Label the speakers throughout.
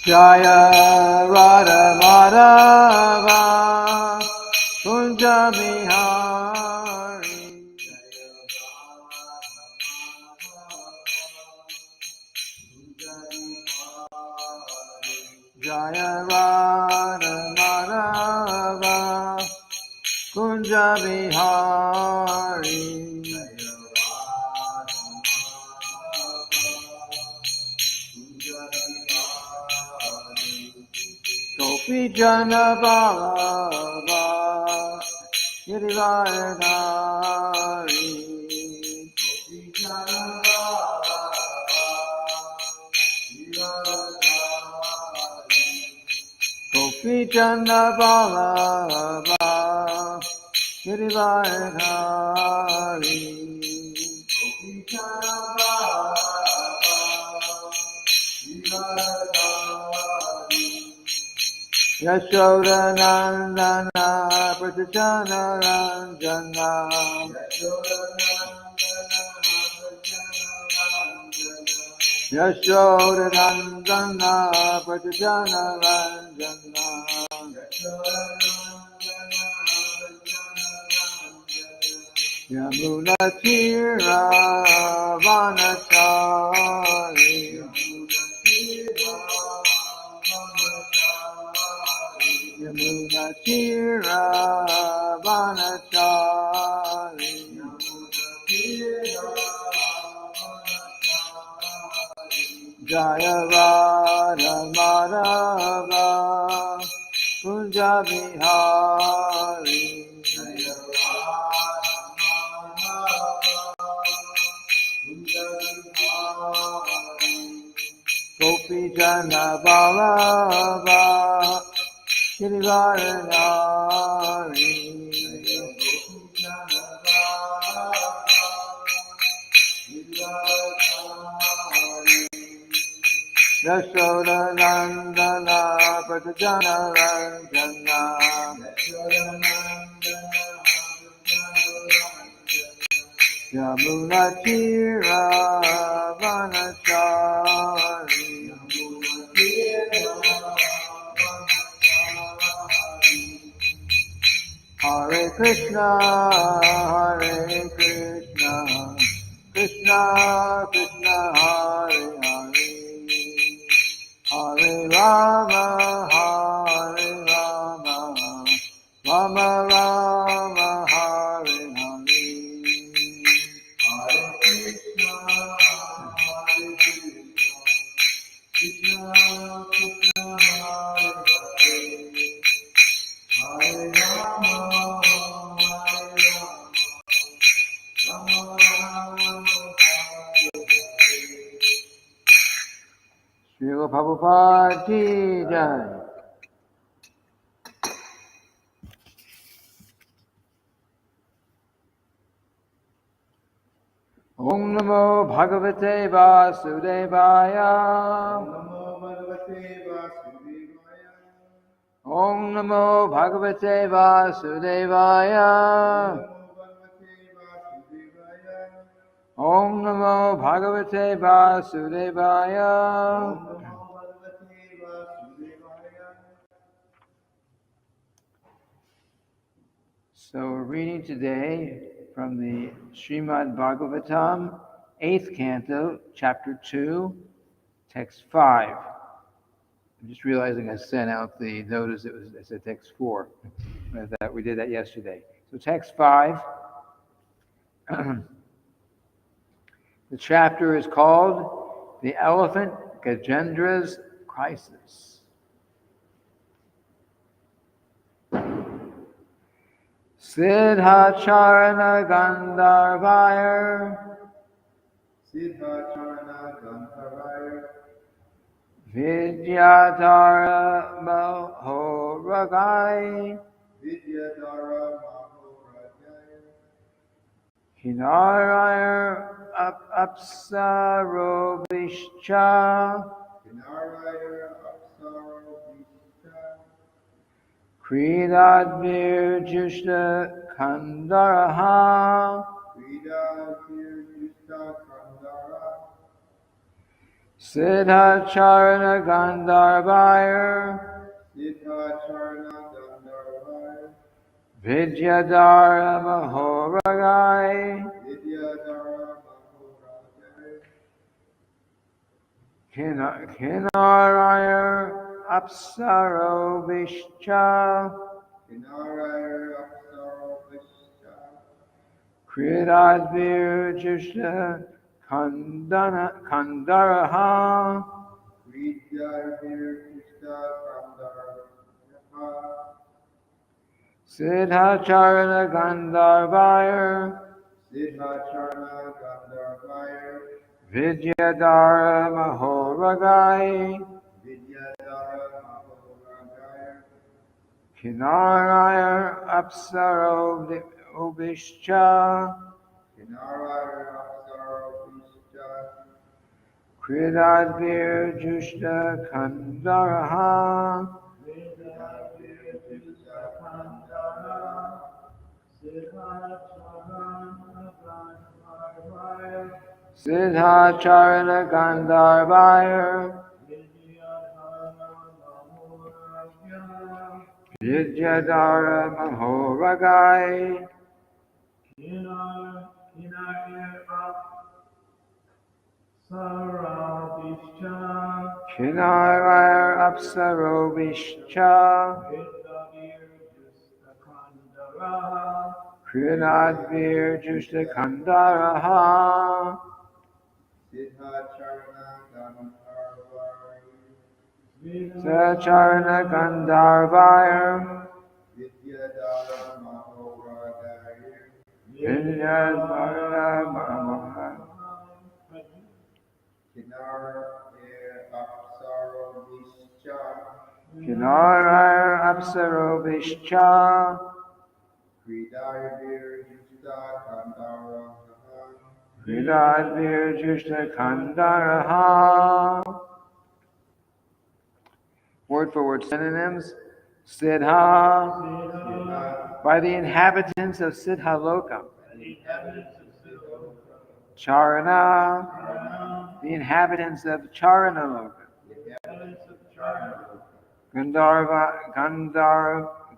Speaker 1: Jaya Radha Madhava Kunja Bihari Jaya Radha Madhava Kunja Bihari Gopi Jana Ballabha Girivardhari Gopi Jana Ballabha Girivardhari Yashoda Nandana Pratisana Ranjana Yashoda Nandana Pratisana Ranjana Yamuna Tira Vanachari Yamuna Tira Vanachari Jaya Radha Madhava Kunja Bihari Gopi Jana Ballabha Girivardhari Yashoda Nandana Pratisana Ranjana Yamuna Tira Vanachari Hare Krishna, Hare Krishna, Krishna Krishna, Hare Hare, Hare Rama, Hare Rama, Rama Rama, Hare Hare, Hare Krishna, Hare Krishna, Krishna Krishna, Hare Hare, Hare Rama, Hare Rama, Rama Rama, Hare Hare. Srila Prabhupada Ki Jai. Om Namo Bhagavate Vasudevaya. Om Namo Bhagavate Vasudevaya. Om Namo Bhagavate Vasudevaya. So we're reading today from the Srimad-bhagavatam, 8th canto, chapter 2, text 5. I'm just realizing I sent out the notice it said text 4. That we did that yesterday. So text 5. The chapter is called The Elephant Gajendra's Crisis. Siddhacharana Gandharvaya Vidyadhara Mahoragai Hinaraya Apsarobhishcha Kridadvir Jushta Kandaraha Siddhacharana Gandharvaya Vidyadhara Mahoragai Kinaraya Apsaro Vishcha Kridadvir Jushta Kandaraha Siddhacharana Gandharvaya Vidyadhara Mahoragai Kinaraya Apsaro Vishcha Kridadvir Jushta Kandaraha Siddhacharana Gandharvaya Vidyadhara Mahoragai Kinaraya Apsaro Vishcha Kridadvir Jushta Kandaraha Siddhacharana Gandharvaya Vidyadhara Mahoragai Kinaraya Apsaro Vishcha Kridadvir Jushta Kandaraha. Word for word synonyms. Siddha, by the inhabitants of Siddha Loka. Charana, the inhabitants of Charana Loka.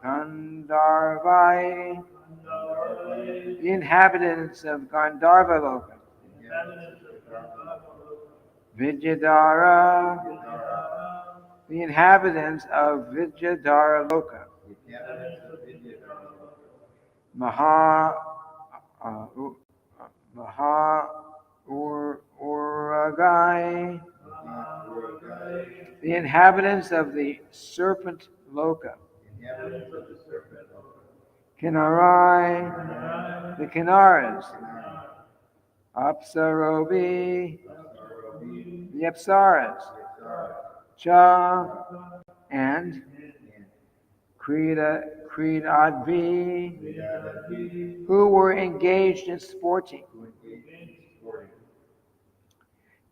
Speaker 1: Gandharvai, the inhabitants of Gandharva Loka. Vidyadhara, the inhabitants of Vidyadhara Loka. Uragai, the inhabitants of the serpent Loka. Kinarai, the Kinaras. Apsarobi, the Apsaras. Cha, and Kridadvi, who were engaged in sporting.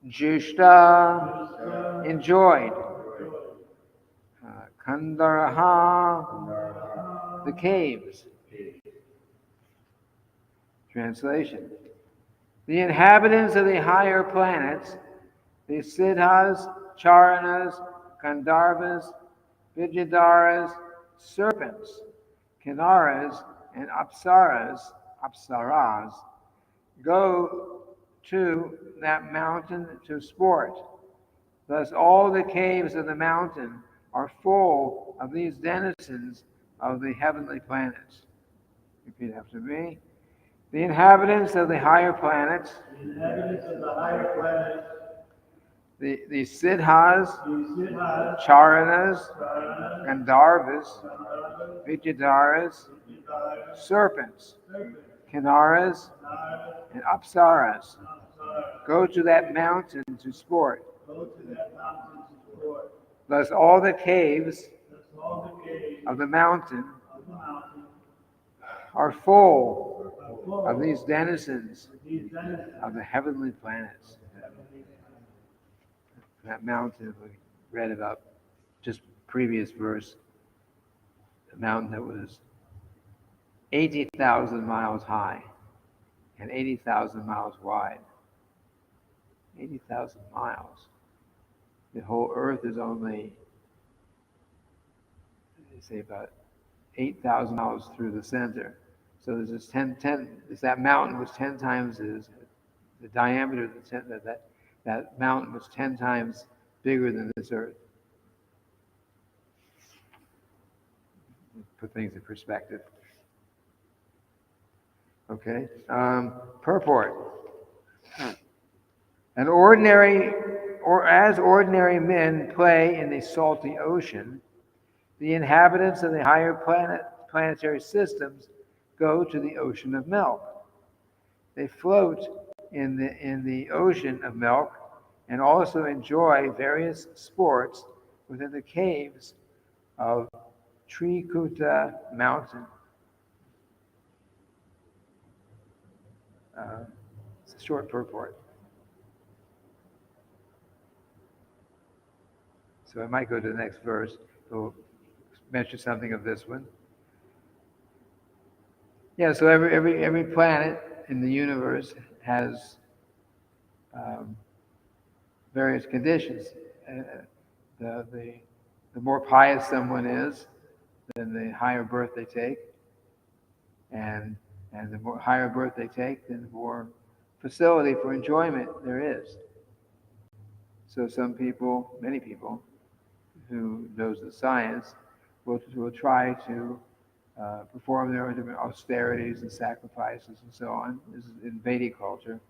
Speaker 1: Jushta, enjoyed. Kandaraha, the caves. Translation. The inhabitants of the higher planets, the Siddhas, Charanas, Gandharvas, Vidyadharas, serpents, Kinaras, and Apsaras, go to that mountain to sport. Thus all the caves of the mountain are full of these denizens of the heavenly planets. Repeat after me. The inhabitants of the higher planets, the Siddhas, Charanas, Gandharvas, Vidyadharas, serpents, Kinaras, and Apsaras go to that mountain to sport. Thus all the caves of the mountain are full of these denizens of the heavenly planets. That mountain we read about just previous verse, the mountain that was 80,000 miles high and 80,000 miles wide. 80,000 miles. The whole Earth is only, they say, about 8,000 miles through the center. So there's this that mountain was 10 times the diameter of the center, that mountain was 10 times bigger than this Earth. Put things in perspective. Okay. Purport. As ordinary men play in the salty ocean, the inhabitants of the higher planetary systems go to the ocean of milk. They float in the ocean of milk and also enjoy various sports within the caves of Trikuta Mountain. It's a short purport. So I might go to the next verse. We'll mention something of this one. Yeah, so every planet in the universe has various conditions. The more pious someone is, then the higher birth they take, and the more higher birth they take, then the more facility for enjoyment there is. So some people, many people, who knows the science, will try to perform their different austerities and sacrifices and so on. This is in Vedic culture,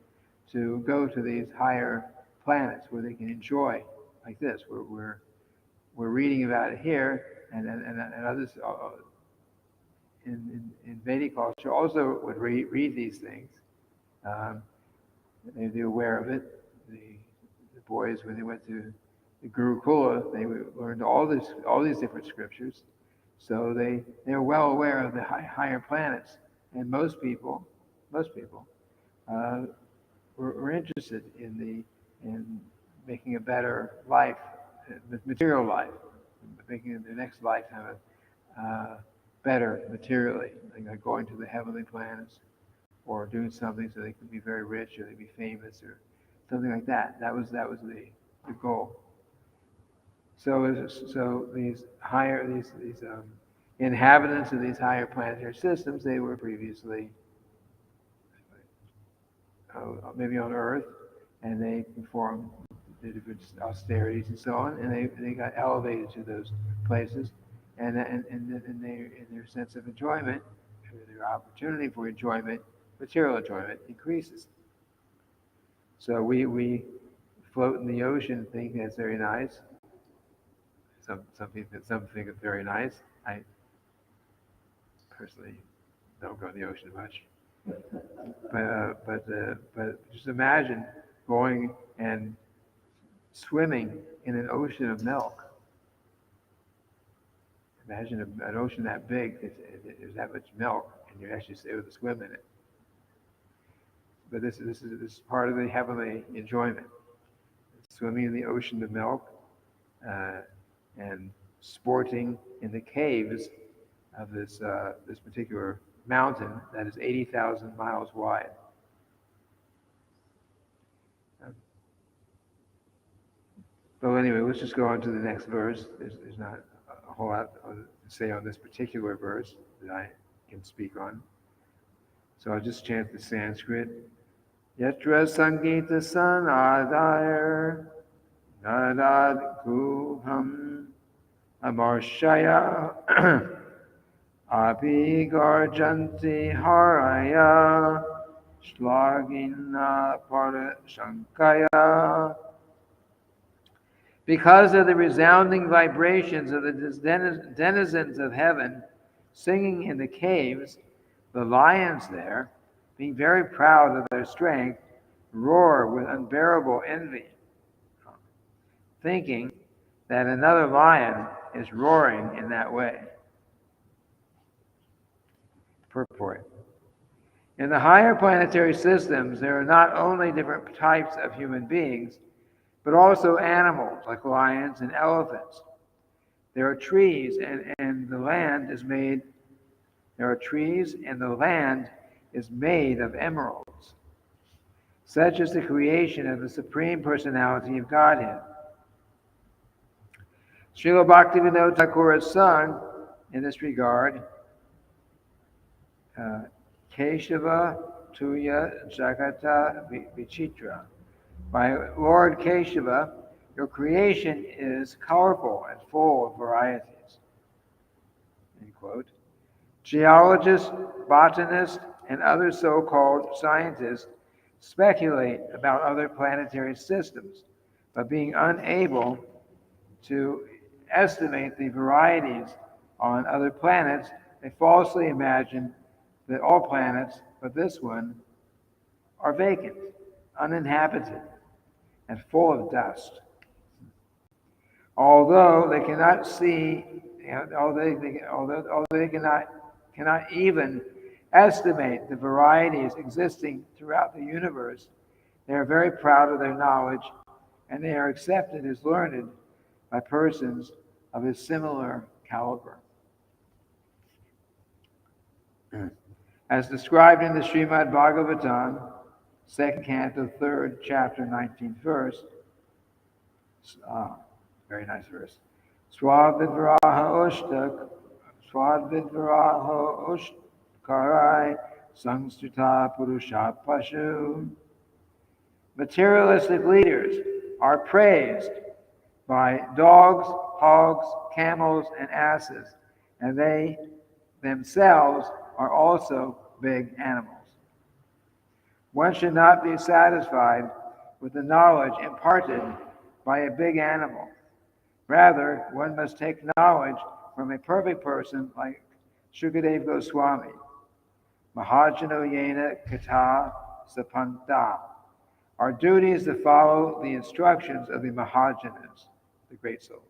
Speaker 1: to go to these higher planets where they can enjoy, like this. We're reading about it here, and others in Vedic culture also would read these things. They'd be aware of it. The boys, when they went to the Gurukula, they learned all these different scriptures. So they're well aware of the higher planets, and most people were interested in making a better life, material life, making the next lifetime better materially, like going to the heavenly planets, or doing something so they could be very rich, or they'd be famous, or something like that. That was the goal. So these inhabitants of these higher planetary systems, they were previously maybe on Earth, and they performed the different austerities and so on, and they got elevated to those places, and their sense of enjoyment, their opportunity for enjoyment, material enjoyment, increases. So we float in the ocean, think that's very nice. Some think it's very nice. I personally don't go in the ocean much, but just imagine going and swimming in an ocean of milk. Imagine an ocean that big, there's that much milk, and you're actually able to swim in it. But this is part of the heavenly enjoyment. Swimming in the ocean of milk, and sporting in the caves of this particular mountain that is 80,000 miles wide. But anyway, let's just go on to the next verse. There's not a whole lot to say on this particular verse that I can speak on. So I'll just chant the Sanskrit. Yatra Sangita Sanadayar Nadad Guham Amarshaya Abhigarjanti Haraya Shlagina Parashankaya. Because of the resounding vibrations of the denizens of heaven singing in the caves, the lions there, being very proud of their strength, roar with unbearable envy, thinking that another lion is roaring in that way. Purport. In the higher planetary systems, there are not only different types of human beings, but also animals like lions and elephants. There are trees, and the land is made. There are trees, and the land is made of emeralds. Such is the creation of the Supreme Personality of Godhead. Srila Bhaktivinoda Thakur has sung in this regard, Keshava Tuya Jagata Vichitra. My Lord Keshava, your creation is colorful and full of varieties. End quote. Geologists, botanists, and other so-called scientists speculate about other planetary systems, but being unable to estimate the varieties on other planets, they falsely imagine that all planets, but this one, are vacant, uninhabited, and full of dust. Although they cannot see, although they cannot even estimate the varieties existing throughout the universe, they are very proud of their knowledge, and they are accepted as learned by persons of a similar caliber. As described in the Srimad-bhagavatam, 2nd canto, 3rd chapter, 19th verse, very nice verse. Swadvidvaraha ushkarai samstuta purusha pashu. Materialistic leaders are praised by dogs, hogs, camels, and asses, and they themselves are also big animals. One should not be satisfied with the knowledge imparted by a big animal. Rather, one must take knowledge from a perfect person like Shukadeva Goswami. Mahajano yena kata sapanta. Our duty is to follow the instructions of the Mahajanas, the great souls.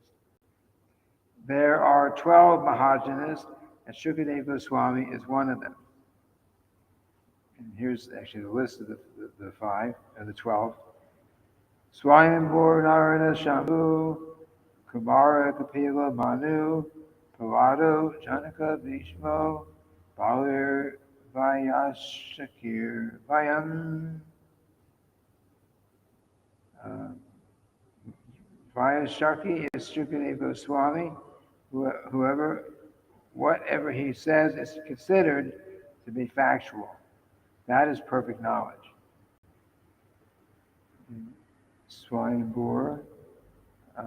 Speaker 1: There are 12 Mahajanas, and Shukadeva Goswami is one of them. And here's actually the list of the 5, or the 12. Swayambhur Narayana Shambhu, Kumara Kapila Manu, Pavado Janaka Bhishmo, Balir Vayashakir Vayam, Vayashaki is Shukadeva Goswami. Whatever he says is considered to be factual. That is perfect knowledge. Swayambhur, I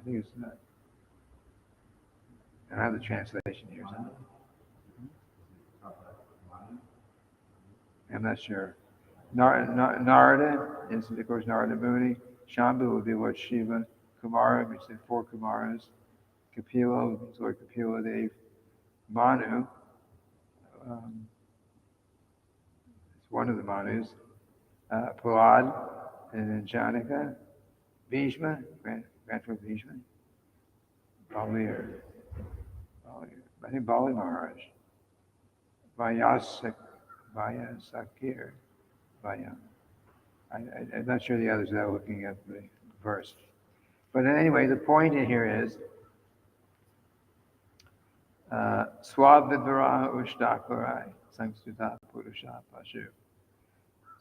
Speaker 1: think it's not. I don't have the translation here. I'm not sure. Narada is, of course, Narada Muni. Shambhu would be Lord Shiva. Kumara, we said 4 Kumaras. Kapila would be Lord Kapila Dev. Manu, it's one of the Manus. Prahlad, and then Janaka. Bhishma, Grandfather Bhishma. Balir, I think Bali Maharaj. Vayasakir, Vayam. I'm not sure the others without looking at the verse. But anyway, the point in here is Swadvidvaraha Ushtakurai Samstuta Purusha Pashu.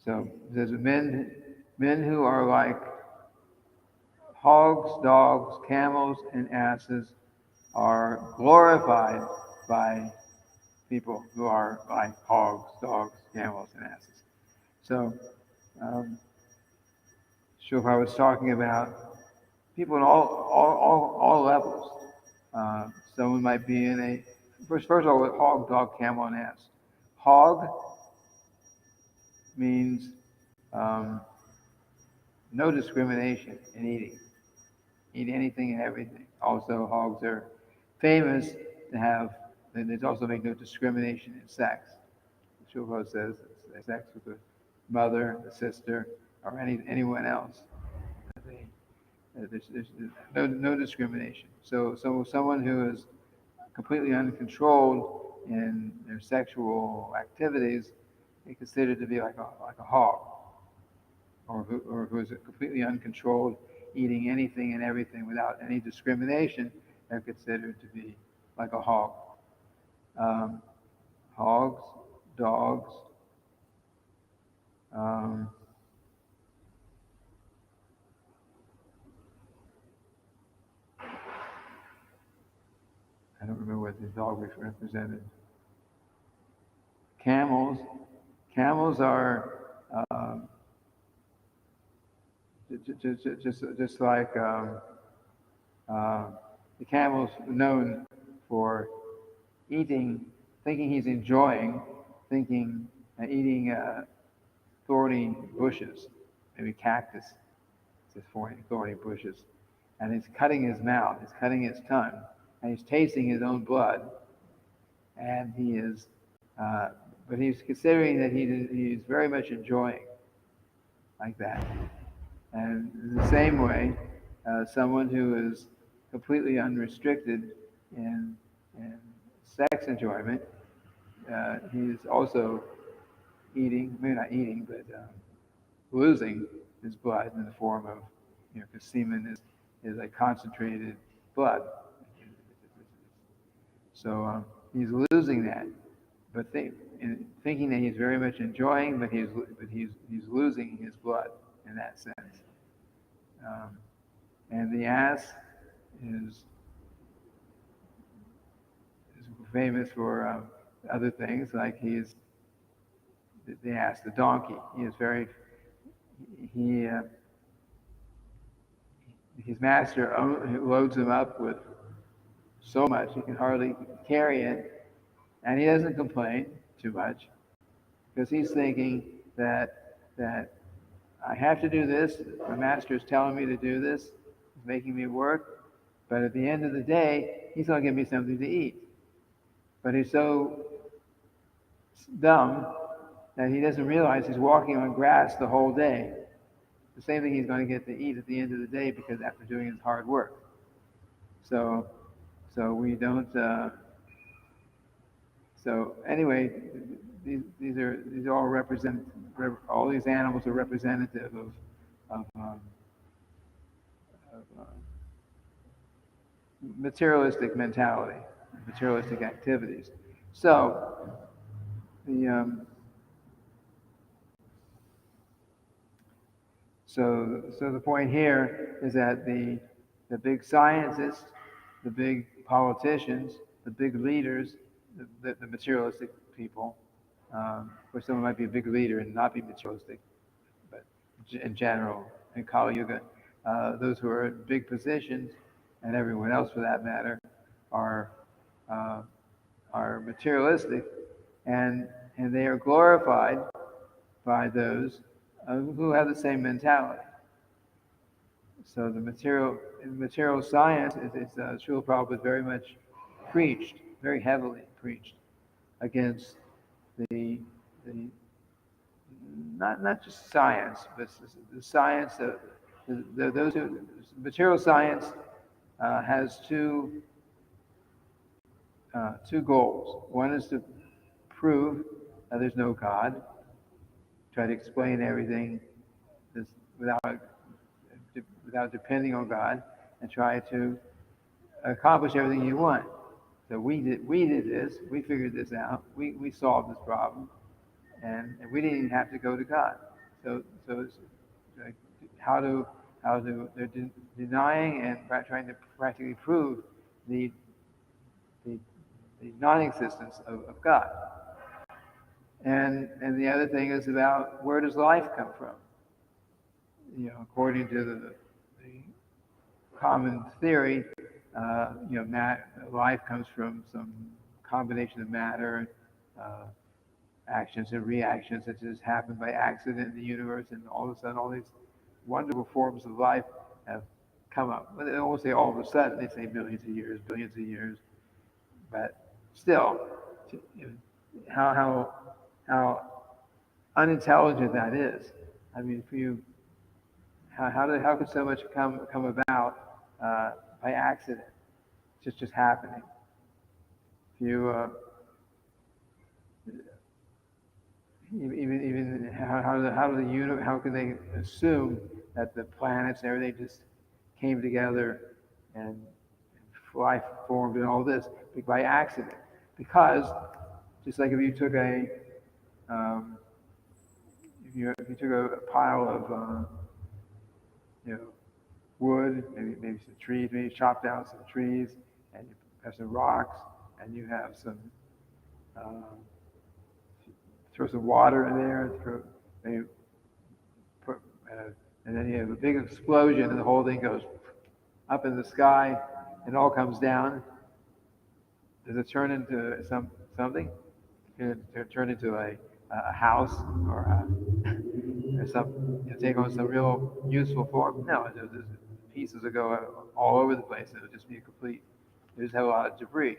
Speaker 1: So there's men who are like hogs, dogs, camels, and asses are glorified by people who are like hogs, dogs, camels, and asses. So Shofar was talking about people in all levels. Someone might be in a first of all, with hog, dog, camel, and ass. Hog means no discrimination in eating. Eat anything and everything. Also, hogs are famous to have. They also make no discrimination in sex. Shofar says sex with the mother, the sister, or anyone else. There's no discrimination. So someone who is completely uncontrolled in their sexual activities is considered to be like a hog, or who is completely uncontrolled, eating anything and everything without any discrimination. They're considered to be like a hog. Hogs, dogs. I don't remember what the dog represented. Camels are just like the camel's known for eating, thinking he's enjoying, eating thorny bushes, maybe cactus, just thorny bushes, and he's cutting his mouth, he's cutting his tongue, and he's tasting his own blood, and but he's considering that he's very much enjoying like that. And in the same way, someone who is completely unrestricted in sex enjoyment, he's also eating, maybe not eating, but losing his blood in the form of, because semen is a concentrated blood. So he's losing that, but thinking that he's very much enjoying, but he's losing his blood in that sense. And the ass is famous for other things, like the ass, the donkey. His master loads him up with so much he can hardly carry it, and he doesn't complain too much because he's thinking that I have to do this. My master is telling me to do this. He's making me work, but at the end of the day, he's going to give me something to eat. But he's so dumb that he doesn't realize he's walking on grass the whole day. The same thing he's going to get to eat at the end of the day because after doing his hard work. So we don't. So anyway, these are all represent. All these animals are representative of materialistic mentality, materialistic activities. So the point here is that the big scientists, the big politicians, the big leaders, the materialistic people, or someone might be a big leader and not be materialistic, but in general, in Kali Yuga, those who are in big positions, and everyone else for that matter, are materialistic, and they are glorified by those who have the same mentality. So the material science is Srila Prabhupada very much preached, very heavily preached against the not just science, but the science of those who material science has two goals. One is to prove that there's no God, try to explain everything without depending on God, and try to accomplish everything you want. So we did this, we figured this out, we solved this problem, and we didn't even have to go to God. So it's like they're denying and trying to practically prove the non-existence of God. And the other thing is about where does life come from? According to the common theory, life comes from some combination of matter, actions and reactions that just happen by accident in the universe, and all of a sudden all these wonderful forms of life have come up. They won't say all of a sudden, they say millions of years, billions of years, but still, how unintelligent that is. I mean, how could so much come about by accident, just happening? If you even how can they assume that the planets and everything just came together and life formed and all this by accident? Because just like if you took a pile of wood, maybe some trees, maybe chop down some trees and you have some rocks, and you have some throw some water in there, maybe put, and then you have a big explosion, and the whole thing goes up in the sky, and all comes down. Does it turn into something? Can it turn into a house or take on some real useful form? No, there's pieces that go all over the place. It'll just be complete. You just have a lot of debris.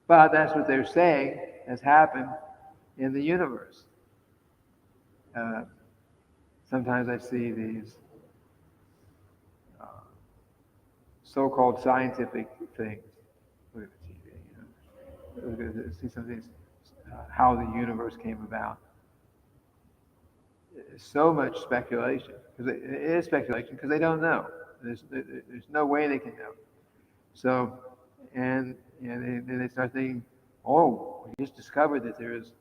Speaker 1: But that's what they're saying has happened in the universe. Sometimes I see these so-called scientific things. Look at the TV, see some of these, how the universe came about. It's so much speculation, because it is speculation, because they don't know. There's no way they can know. So, and they start thinking, oh, we just discovered that there is,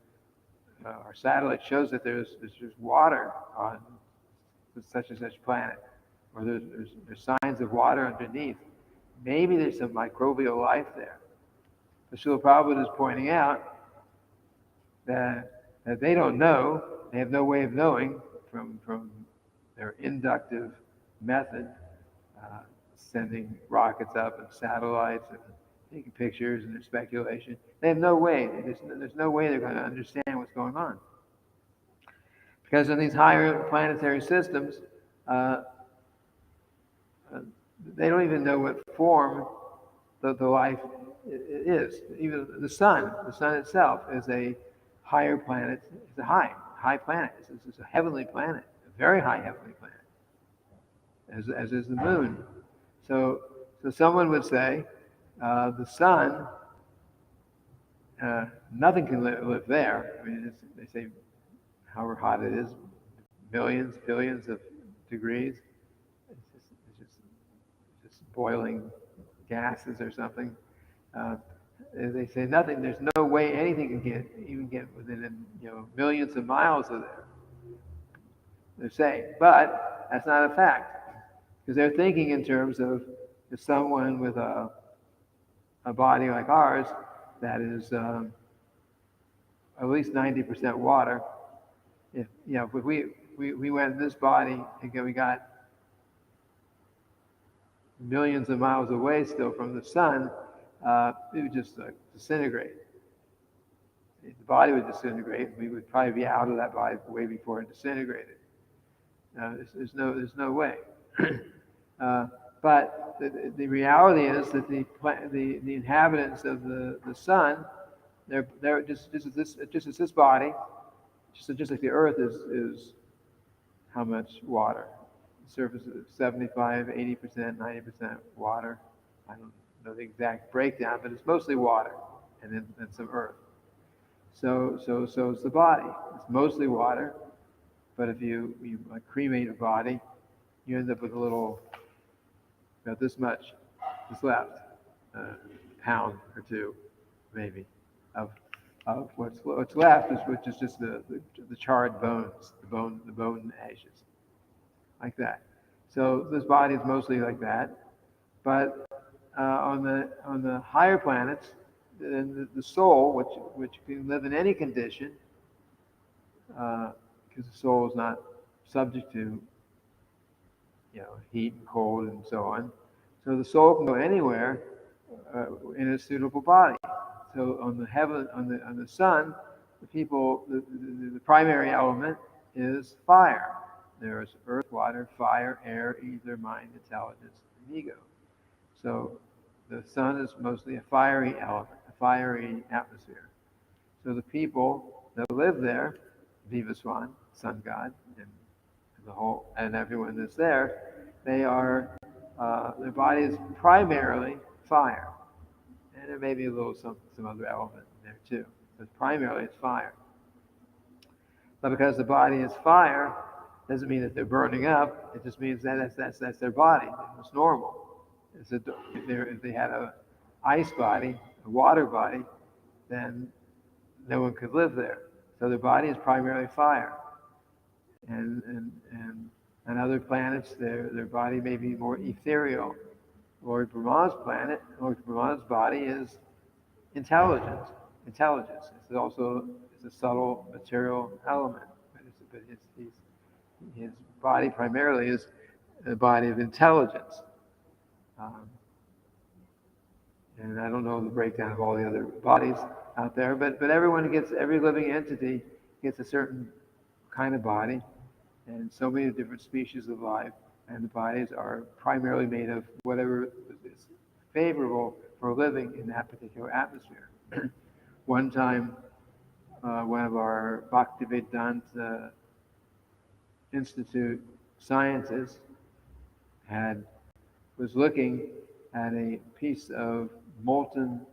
Speaker 1: our satellite shows that there's water on such and such planet, or there's signs of water underneath. Maybe there's some microbial life there. But Srila Prabhupada is pointing out that they don't know, they have no way of knowing from their inductive method, sending rockets up and satellites and taking pictures and their speculation. They have no way. There's no way they're going to understand what's going on. Because in these higher planetary systems, they don't even know what form the life is. Even the sun itself is a higher planet. It's a high planet. It's a heavenly planet, a very high heavenly planet, as is the moon. So someone would say the sun, nothing can live there. I mean, they say however hot it is, millions, billions of degrees. It's just boiling gases or something. They say nothing. There's no way anything can even get within millions of miles of there. They're saying, but that's not a fact, because they're thinking in terms of if someone with a body like ours that is at least 90% water. If we went in this body and we got millions of miles away still from the sun, it would just disintegrate. The body would disintegrate. We would probably be out of that body way before it disintegrated. There's no way. But the reality is that the inhabitants of the sun, they're just as this body, just like the Earth is how much water? The surface is 75, 80%, 90% water. I don't know the exact breakdown, but it's mostly water and then some earth. So it's the body. It's mostly water, but if you cremate a body, you end up with a little, about this much is left, pound or two, maybe, of what's left which is just the charred bones, the bone ashes, like that. So this body is mostly like that, but on the higher planets, the soul, which can live in any condition, because the soul is not subject to heat and cold and so on. So the soul can go anywhere in a suitable body. So on the sun, the primary element is fire. There is earth, water, fire, air, ether, mind, intelligence, and ego. So the sun is mostly a fiery element, a fiery atmosphere. So the people that live there, Vivaswan, sun god, and everyone that's there, they are their body is primarily fire, and there may be a little some other element in there too, but primarily it's fire. But because the body is fire, doesn't mean that they're burning up. It just means that that's their body. It's normal. If they had an ice body, a water body, then no one could live there. So their body is primarily fire. And on other planets, their body may be more ethereal. Lord Brahma's planet, Lord Brahma's body is intelligence. Intelligence. It's also a subtle material element, but his body primarily is a body of intelligence. Um, and I don't know the breakdown of all the other bodies out there, but every living entity gets a certain kind of body, and so many different species of life, and the bodies are primarily made of whatever is favorable for living in that particular atmosphere. One time, one of our Bhaktivedanta Institute scientists was looking at a piece of molten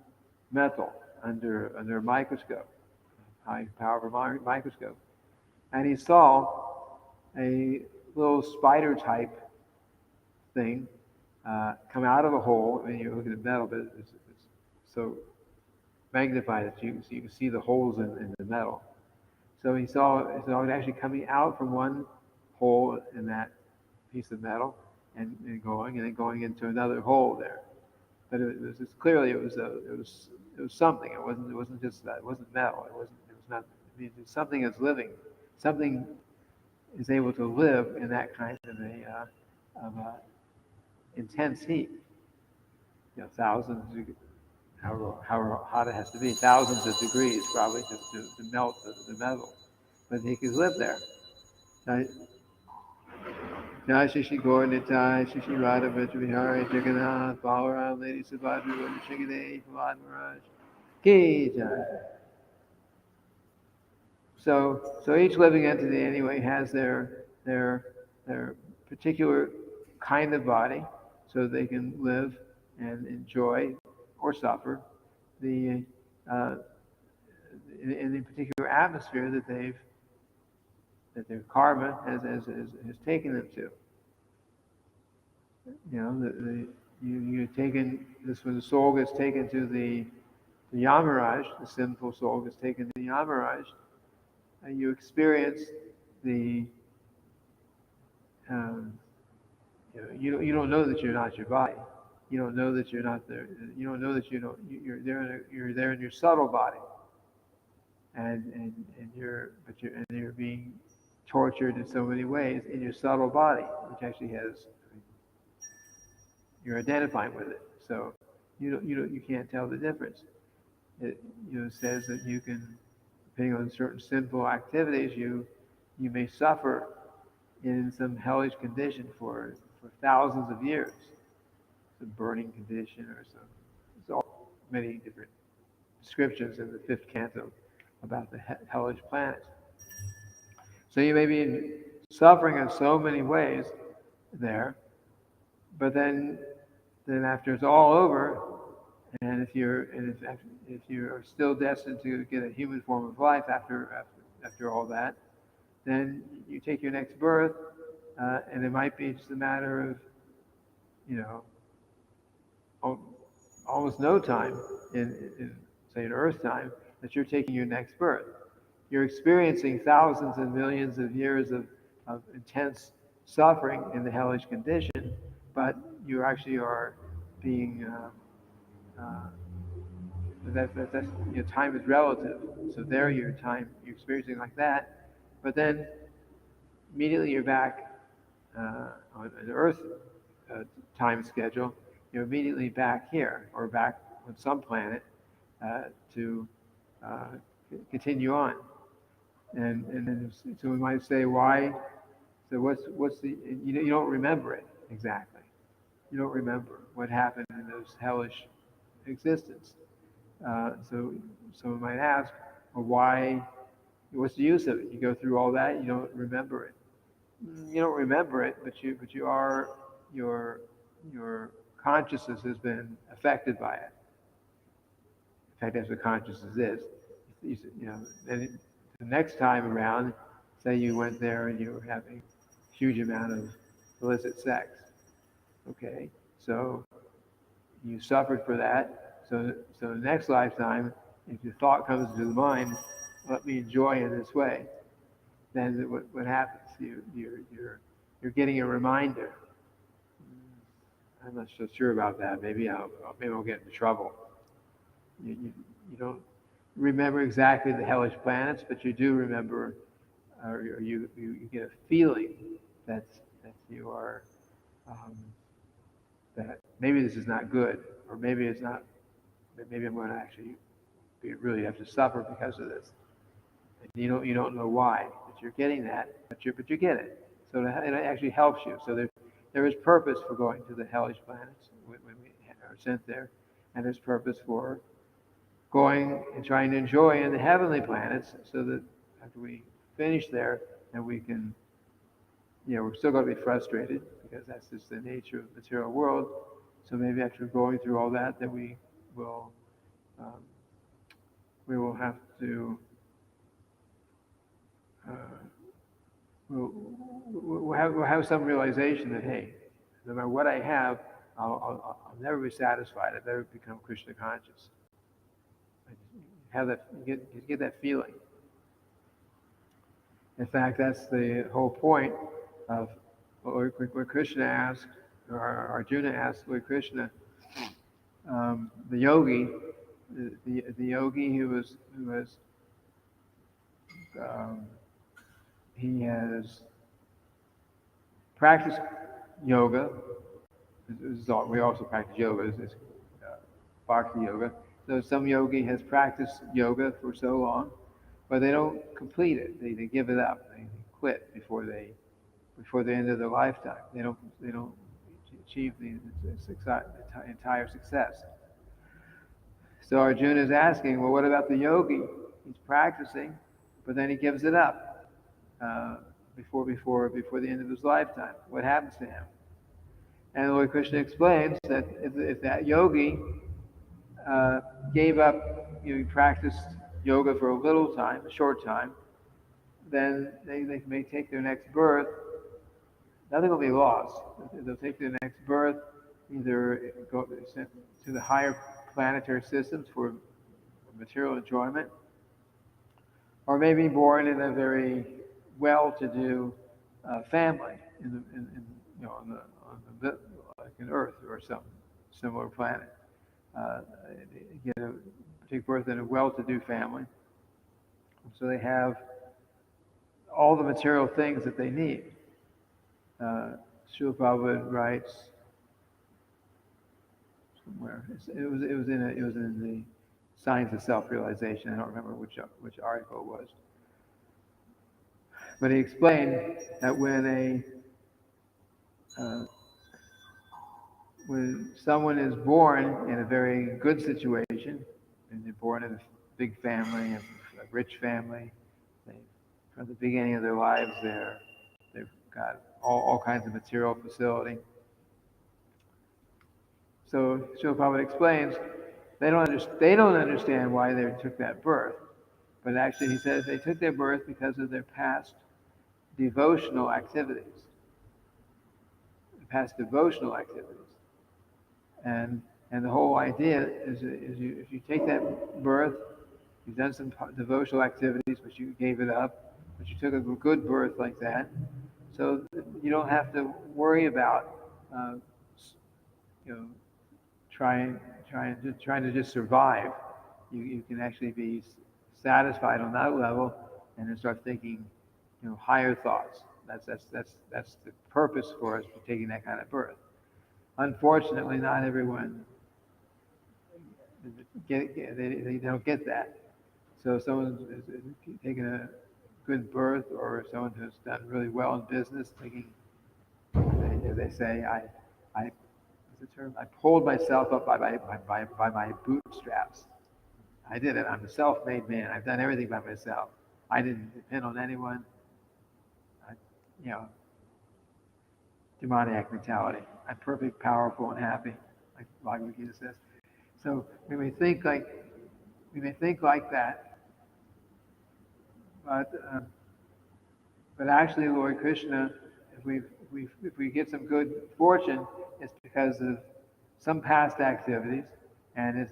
Speaker 1: metal under a microscope, high power microscope, and he saw a little spider type thing come out of a hole. I mean, you look at the metal, but it's so magnified that you can see the holes in the metal. So he saw it actually coming out from one hole in that piece of metal and going into another hole there. But it was clearly it was something. It wasn't just that. It wasn't metal. It was not. I mean, it's something that's living. Something is able to live in that kind of intense heat. You know, thousands, however hot it has to be, thousands of degrees probably to melt the metal. But he could live there. Jai Shishi Gaur Nitai, Shishi Radha Vajravihari, Jagannath, Balaram, Lady Subhadra, Lord Shigade, Prahlad Maharaj, Ki Jai. So each living entity anyway has their particular kind of body, so they can live and enjoy or suffer the in the particular atmosphere that their karma has taken them to. You know, you're taken this when the soul gets taken to the Yamaraj, the sinful soul gets taken to the Yamaraj, and you experience the you don't know that you're not your body. You don't know that you're not there. You don't know that you're there. You're there in your subtle body, and you're being tortured in so many ways in your subtle body, which actually has you're identifying with it. So you can't tell the difference. It says that you can, depending on certain sinful activities, you may suffer in some hellish condition for thousands of years, some burning condition or some. There's all many different descriptions in the 5th canto about the hellish planets. So you may be suffering in so many ways there, but then after it's all over, and if you're still destined to get a human form of life after all that, then you take your next birth, and it might be just a matter of almost no time in say in Earth time that you're taking your next birth. You're experiencing thousands and millions of years of intense suffering in the hellish condition, but you actually are being time is relative. So there you're experiencing like that, but then immediately you're back on an Earth time schedule. You're immediately back here or back on some planet to continue on. And then so we might say, why? So what's the you don't remember it exactly. You don't remember what happened in those hellish existence. So we might ask, well, why? What's the use of it? You go through all that, you don't remember it. You don't remember it, but you are your consciousness has been affected by it. In fact, that's what consciousness is. Then the next time around, say you went there and you were having a huge amount of illicit sex. Okay, so you suffered for that. So the next lifetime, if your thought comes to the mind, let me enjoy in this way, then what happens? You're getting a reminder. I'm not so sure about that. Maybe I'll get into trouble. You don't remember exactly the hellish planets, but you do remember, or you get a feeling that you are um, that maybe this is not good, or maybe it's not. Maybe I'm going to actually really have to suffer because of this. And you don't know why, but you're getting that, but you get it. So it actually helps you. So there is purpose for going to the hellish planets when we are sent there, and there's purpose for going and trying to enjoy in the heavenly planets, so that after we finish there, and we can, we're still going to be frustrated because that's just the nature of the material world. So maybe after going through all that, will um, we will have to. Uh, we'll have some realization that, hey, no matter what I have, I'll never be satisfied. I better become Krishna conscious. Have that, you get that feeling. In fact, that's the whole point of what Krishna asked, or Arjuna asked Lord Krishna, the yogi, the yogi who um, he has practiced yoga. We also practice yoga. It's bhakti yoga. So some yogi has practiced yoga for so long, but they don't complete it. They give it up. They quit before the end of their lifetime. They don't achieve the entire success. So Arjuna is asking, well, what about the yogi? He's practicing, but then he gives it up before the end of his lifetime. What happens to him? And Lord Krishna explains that if that yogi gave up, he practiced yoga for a short time, then they may take their next birth. Nothing will be lost. They'll take their next birth, either go to the higher planetary systems for material enjoyment, or maybe born in a very well-to-do family like an Earth or some similar planet. Uh, take birth in a well-to-do family, so they have all the material things that they need. Srila Prabhupada writes somewhere. It was in the Science of Self-Realization. I don't remember which article it was, but he explained that when someone is born in a very good situation, and they're born in a big family, a rich family, from the beginning of their lives, they've got all kinds of material facility. So Srila Prabhupada explains they don't understand why they took that birth, but actually he says they took their birth because of their past devotional activities. And the whole idea is if you take that birth, you've done some devotional activities, but you gave it up, but you took a good birth like that, so you don't have to worry about you know trying to just survive. You can actually be satisfied on that level, and then start thinking higher thoughts. That's the purpose for us for taking that kind of birth. Unfortunately, not everyone they don't get that. So if someone is taking a good birth, or someone who's done really well in business, they say, what's the term? I pulled myself up by my bootstraps. I did it. I'm a self-made man. I've done everything by myself. I didn't depend on anyone. I, you know, demoniac mentality. I'm perfect, powerful, and happy, like Bhagavad Gita says. So we may think like that, but actually, Lord Krishna, if we get some good fortune, it's because of some past activities, and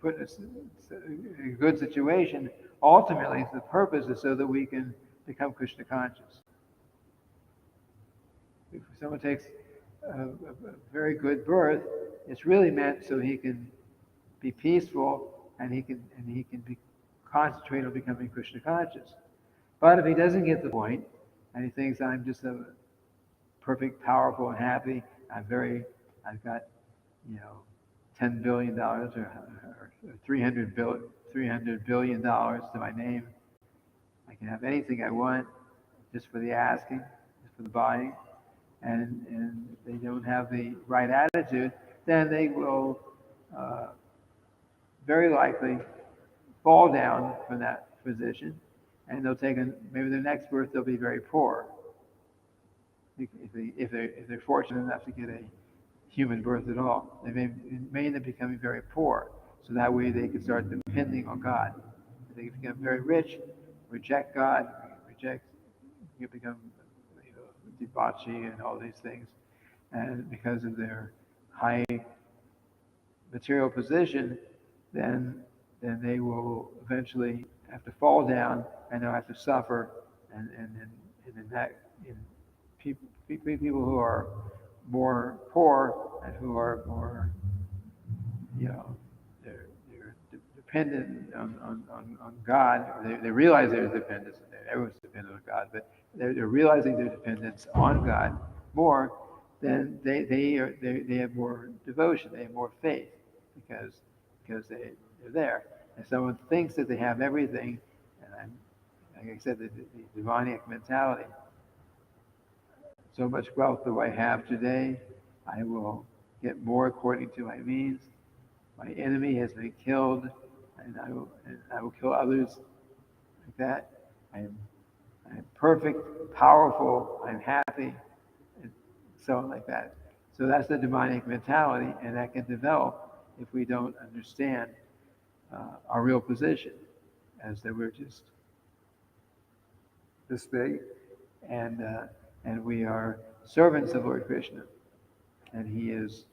Speaker 1: we're put in a good situation. Ultimately, the purpose is so that we can become Krishna conscious. If someone takes a very good birth, it's really meant so he can be peaceful and he can be concentrate on becoming Krishna conscious. But if he doesn't get the point and he thinks I'm just a perfect, powerful, and happy, I've got, $10 billion or $300 billion to my name. I can have anything I want just for the asking, just for the buying, and they don't have the right attitude, then they will very likely fall down from that position, and they'll maybe their next birth they'll be very poor. If they're fortunate enough to get a human birth at all, they may end up becoming very poor. So that way they can start depending on God. If they become very rich, reject God, you become debauchee and all these things, and because of their high material position, then they will eventually have to fall down and they'll have to suffer, and people who are more poor and who are more, they're dependent on God, or they realize their dependence. Everyone's dependent on God, but they're realizing their dependence on God more. Then they have more devotion, they have more faith, because they're there. And someone thinks that they have everything, and like I said, the demoniac mentality. So much wealth do I have today, I will get more according to my means. My enemy has been killed, and I will kill others like that. I'm perfect, powerful, I'm happy, and so on like that. So that's the demonic mentality, and that can develop if we don't understand our real position, as that we're just this big, and we are servants of Lord Krishna, and he's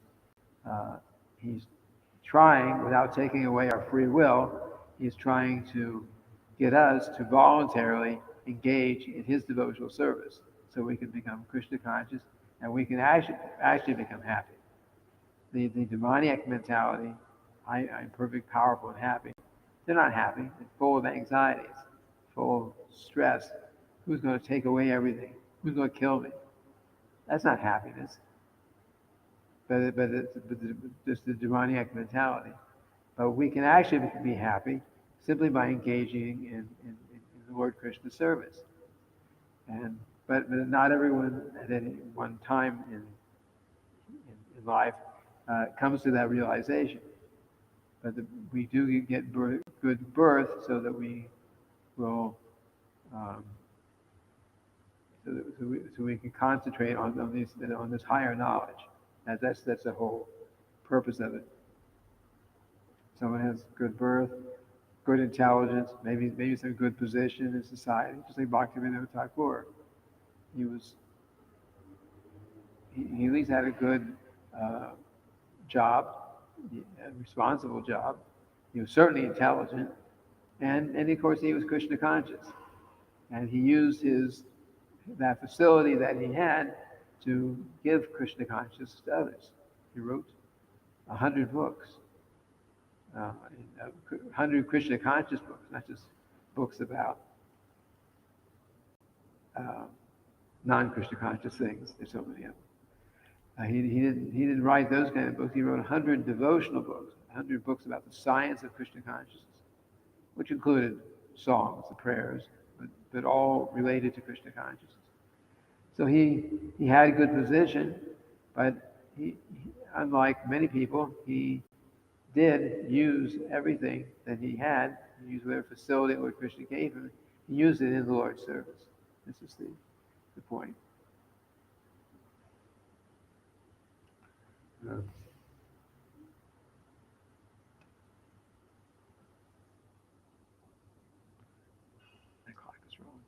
Speaker 1: trying, without taking away our free will, he's trying to get us to voluntarily engage in his devotional service, so we can become Krishna conscious, and we can actually become happy. The demoniac mentality, I'm perfect, powerful, and happy. They're not happy. They're full of anxieties, full of stress. Who's going to take away everything? Who's going to kill me? That's not happiness. But it's just the demoniac mentality. But we can actually be happy simply by engaging in the Lord Krishna's service. But not everyone at any one time in life comes to that realization. But we do get good birth so that we will, so we can concentrate on this higher knowledge. That's the whole purpose of it. Someone has good birth, good intelligence, maybe some good position in society, just like Bhaktivinoda Thakur. He at least had a good job, a responsible job. He was certainly intelligent, and of course he was Krishna conscious, and he used that facility that he had to give Krishna consciousness to others. He wrote 100 books, 100 Krishna conscious books, not just books about non-Krishna conscious things. There's so many of them. He didn't write those kind of books. He wrote 100 devotional books, 100 books about the science of Krishna consciousness, which included songs, the prayers, but all related to Krishna consciousness. So he had a good position, but unlike many people, he did use everything that he had. He used whatever facility Lord Krishna gave him. He used it in the Lord's service. This is the point. The clock is wrong.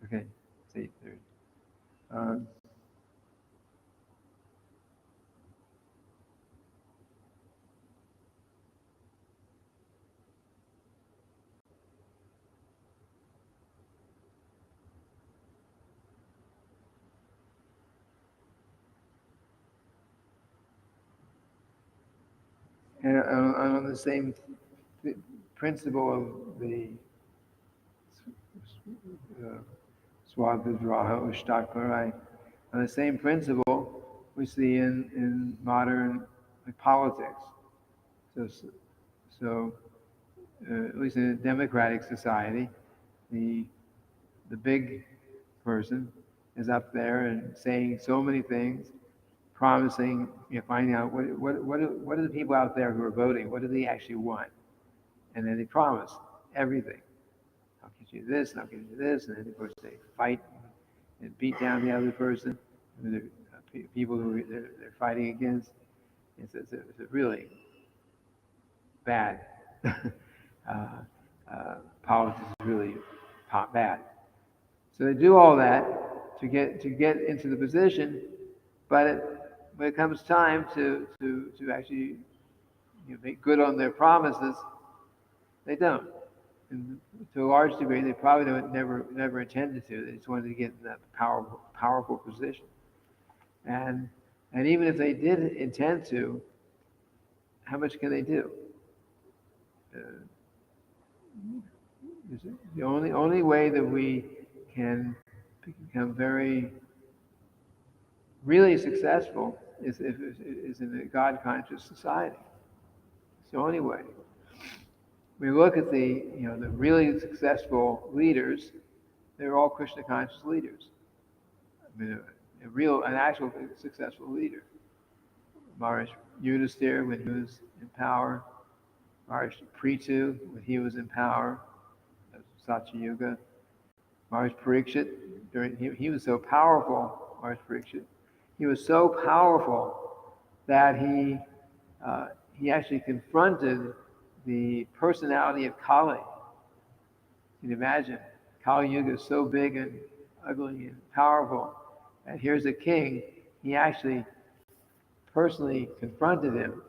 Speaker 1: Okay, it's 8:30. And on the same principle of the Swavidraha Ushtakparai, on the same principle we see in modern politics. So at least in a democratic society, the big person is up there and saying so many things, promising, finding out what are the people out there who are voting, what do they actually want, and then they promise everything. I'll get you this, and I'll get you this, and then of course they fight and beat down the other person, the people who they're fighting against. It's a really bad. Politics is really bad. So they do all that to get into the position, but when it comes time to actually make good on their promises, they don't. And to a large degree, they probably never intended to. They just wanted to get in that powerful position. And even if they did intend to, how much can they do? The only way that we can become really successful is in a God-conscious society. It's the only way. We look at the really successful leaders; they're all Krishna-conscious leaders. I mean, an actual successful leader. Maharaj Yudhisthira when he was in power, Maharaj Prithu when he was in power, Satya Yuga. Maharaj Parikshit, he was so powerful, Maharaj Parikshit. He was so powerful that he actually confronted the personality of Kali. You can imagine, Kali Yuga is so big and ugly and powerful, and here's a king. He actually personally confronted him.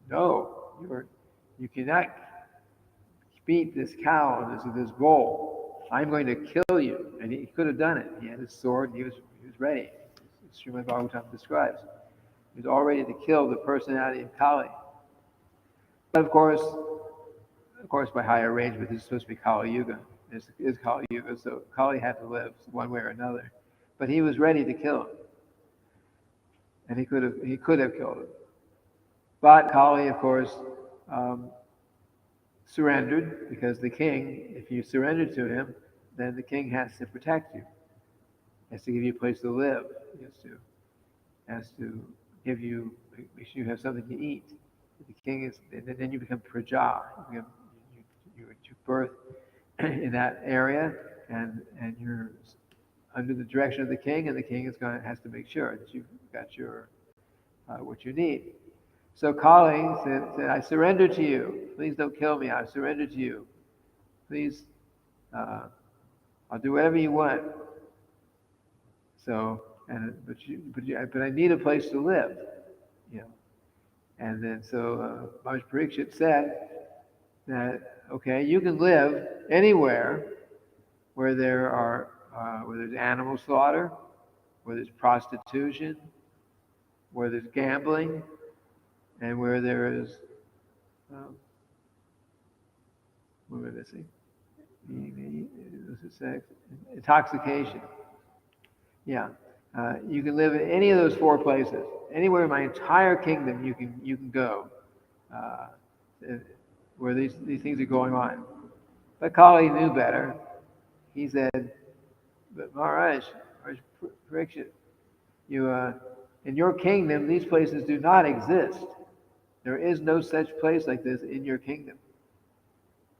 Speaker 1: No, you cannot beat this cow, this bull. I'm going to kill you. And he could have done it. He had his sword. He was ready. As Srimad-bhagavatam describes. He was all ready to kill the personality of Kali. But of course, by higher arrangement, this is supposed to be Kali Yuga. This is Kali Yuga, so Kali had to live one way or another. But he was ready to kill him. And he could have killed him. But Kali, of course, surrendered, because the king, if you surrender to him, then the king has to protect you. He has to give you a place to live. He has to give you, make sure you have something to eat. The king is, and then you become praja. You birth in that area, and you're under the direction of the king, and the king has to make sure that you've got your what you need. So Kali said, I surrender to you. Please don't kill me. I surrender to you. Please, I'll do whatever you want. So, but I need a place to live. And then so Maharaj Parikshit said that, okay, you can live anywhere where there's animal slaughter, where there's prostitution, where there's gambling, and where there is, what am I missing? Intoxication. Yeah, you can live in any of those four places. Anywhere in my entire kingdom, you can go, where these things are going on. But Kali knew better. He said, "But Maharaj Parikshit, in your kingdom, these places do not exist. There is no such place like this in your kingdom,"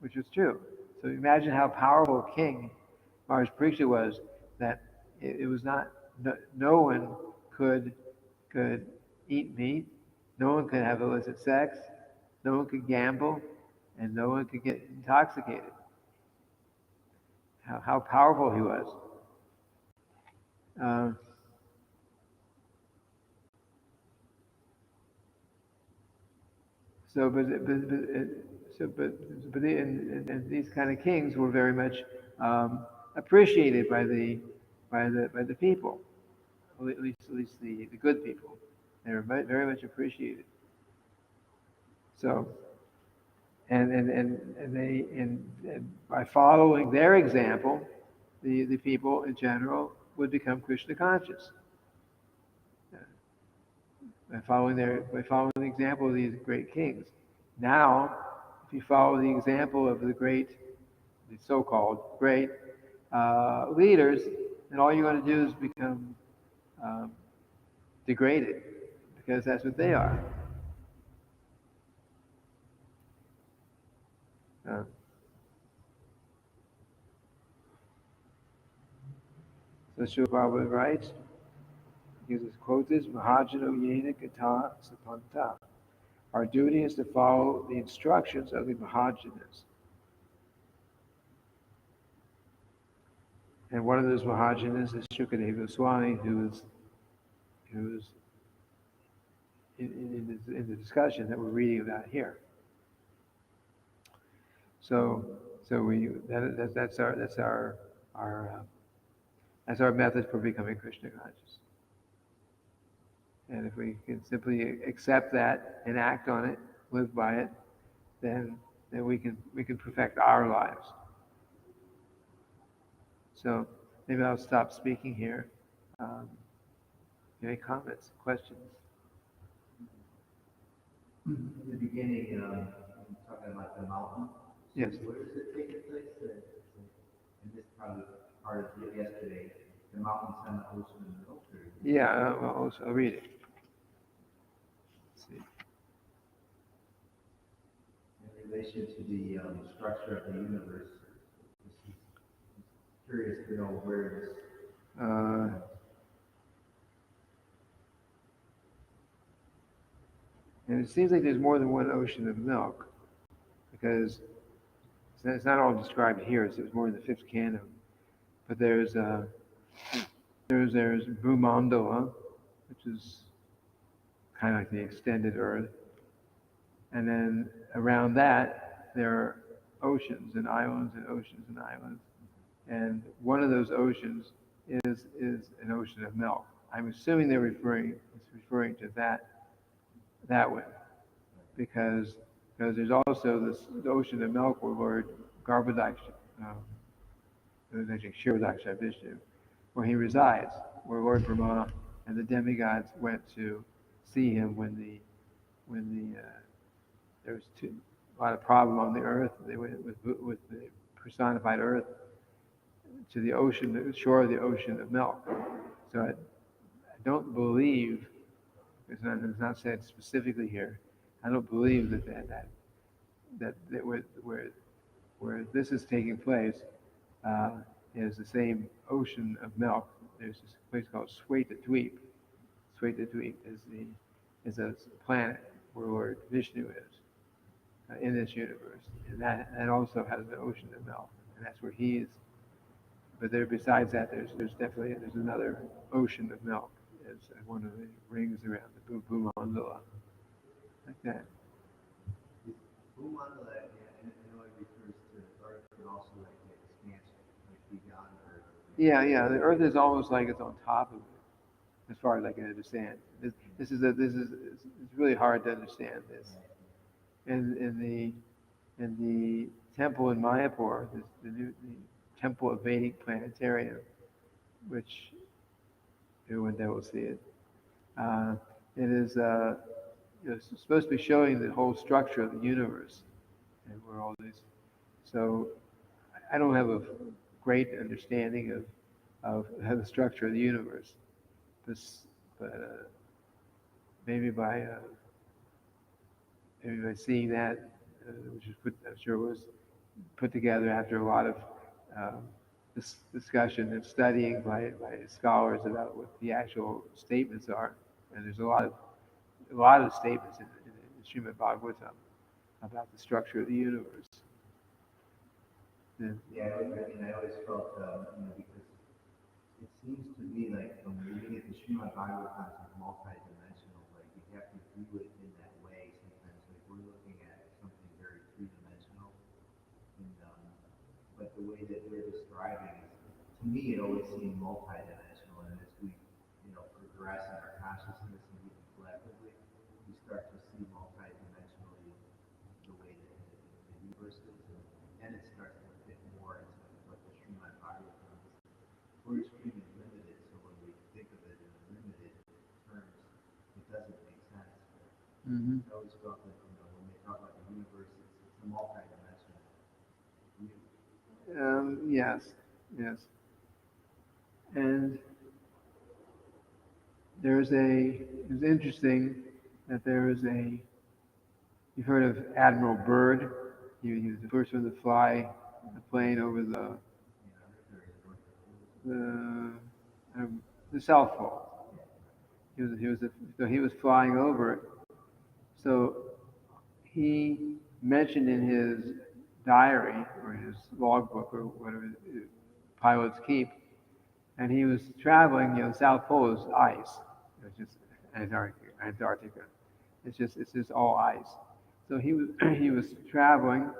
Speaker 1: which was true. So imagine how powerful a king Maharaj Parikshit was, that it was not, no one could eat meat, no one could have illicit sex, no one could gamble, and no one could get intoxicated. How powerful he was. And these kind of kings were very much appreciated by the people, at least the good people. They were very much appreciated. So, and by following their example, the people in general would become Krishna conscious. By following the example of these great kings. Now, if you follow the example of the so-called great leaders, then all you're going to do is become um, degraded, because that's what they are. Uh, so Srila Prabhupada writes, gives us quote this, Mahajano Yena Kata Sapanta. Our duty is to follow the instructions of the Mahajanas. And one of those Mahajanas is Shukadeva Goswami, who's in the discussion that we're reading about here. So that's our method for becoming Krishna conscious. And if we can simply accept that and act on it, live by it, then we can perfect our lives. So maybe I'll stop speaking here. Any comments, questions?
Speaker 2: In the beginning, talking about the mountain.
Speaker 1: Yes.
Speaker 2: Where is it taking place? And this probably part of yesterday. The mountains and the ocean and the ocean.
Speaker 1: Yeah, I'll read it. Let's see.
Speaker 2: In relation to the structure of the universe, this is curious to know where this.
Speaker 1: And it seems like there's more than one ocean of milk, because it's not all described here. It's more in the fifth canto. But there's Bhumandala, which is kind of like the extended Earth, and then around that there are oceans and islands and oceans and islands, and one of those oceans is an ocean of milk. I'm assuming it's referring to that way, because there's also the ocean of milk where Lord Garbhodaksha, it was actually Kshirodaksha Vishnu, where he resides, where Lord Brahma and the demigods went to see him when there was a lot of problem on the earth. They went with the personified earth to the shore of the ocean of milk. So I don't believe, it's not said specifically here, I don't believe that where this is taking place is the same ocean of milk. There's this place called Sweta-dweep. Sweta-dweep is a planet where Lord Vishnu is in this universe, and that also has an ocean of milk, and that's where he is. But besides that, there's another ocean of milk. It's one of the rings around the Bhumandala, like that.
Speaker 2: Bhumandala, I know it refers to Earth, but also like the expansion, like beyond Earth.
Speaker 1: Yeah. The Earth is almost like it's on top of it, as far as I can understand. It's really hard to understand this. In the temple in Mayapur, the temple of Vedic planetarium, which everyone there will see it. It is supposed to be showing the whole structure of the universe, and where all these. So I don't have a great understanding of the structure of the universe, but maybe by seeing that, which I'm sure was put together after a lot of discussion and studying by scholars about what the actual statements are, and there's a lot of statements in Srimad-bhagavatam about the structure of the universe.
Speaker 2: Yeah, I always felt, because it seems to me like when reading it, the Srimad-bhagavatam is multi-dimensional. Like you have to view it in that way. Sometimes, like we're looking at something very three-dimensional, and but the way that we're describing, to me, it always seemed multi-dimensional. And as we, progress in our consciousness and even collectively, we start to see multi-dimensionally felt that, when they talk about the universe, it's a multi-dimensional view.
Speaker 1: Yes, yes. And it's interesting that you've heard of Admiral Byrd. He was the first one to fly a plane over the, the South Pole. So he was flying over it. So he mentioned in his diary or his logbook or whatever pilots keep, and he was traveling. The South Pole is ice. It's just Antarctica. It's just all ice. So he was he was traveling,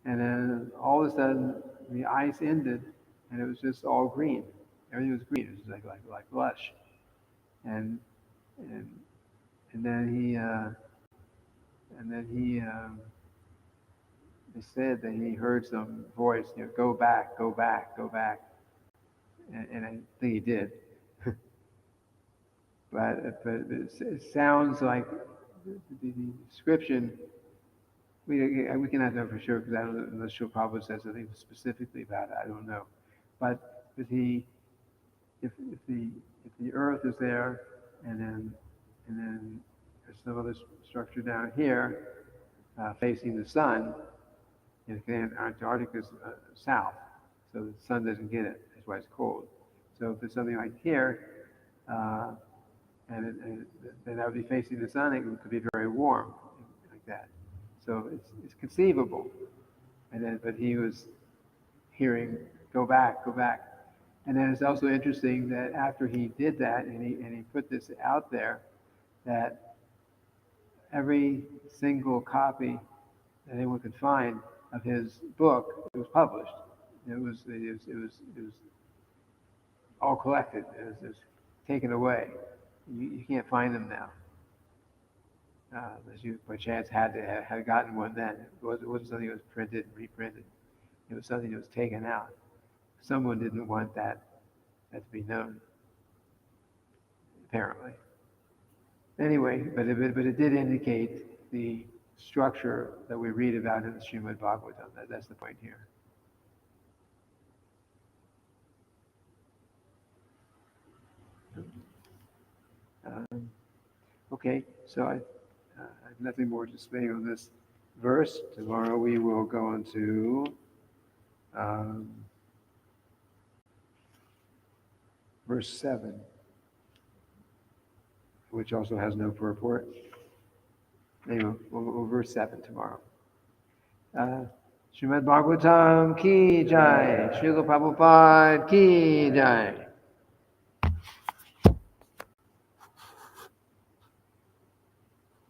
Speaker 1: and then all of a sudden the ice ended, and it was just all green. Everything was green. It was like lush, and and and then he said that he heard some voice, go back, go back, go back, and I think he did. But it sounds like the description. We cannot know for sure because I don't know, unless Prabhupada says something specifically about it. I don't know. But if the earth is there, and then there's some other structure down here facing the sun, and Antarctica is south, so the sun doesn't get it. That's why it's cold. So if there's something like here, and then that would be facing the sun, it could be very warm, like that. So it's conceivable. But he was hearing, go back, go back. And then it's also interesting that after he did that, and he put this out there, that every single copy that anyone could find of his book, it was published. It was all collected. It was taken away. You can't find them now. Unless you, by chance, had gotten one then. It wasn't something that was printed and reprinted. It was something that was taken out. Someone didn't want that to be known, apparently. Anyway, but it did indicate the structure that we read about in the Srimad-bhagavatam. That's the point here. Okay, so I have nothing more to say on this verse. Tomorrow we will go on to verse 7, which also has no purport. Anyway, we'll verse 7 tomorrow. Srimad-bhagavatam ki jai, Srila Prabhupada ki jai.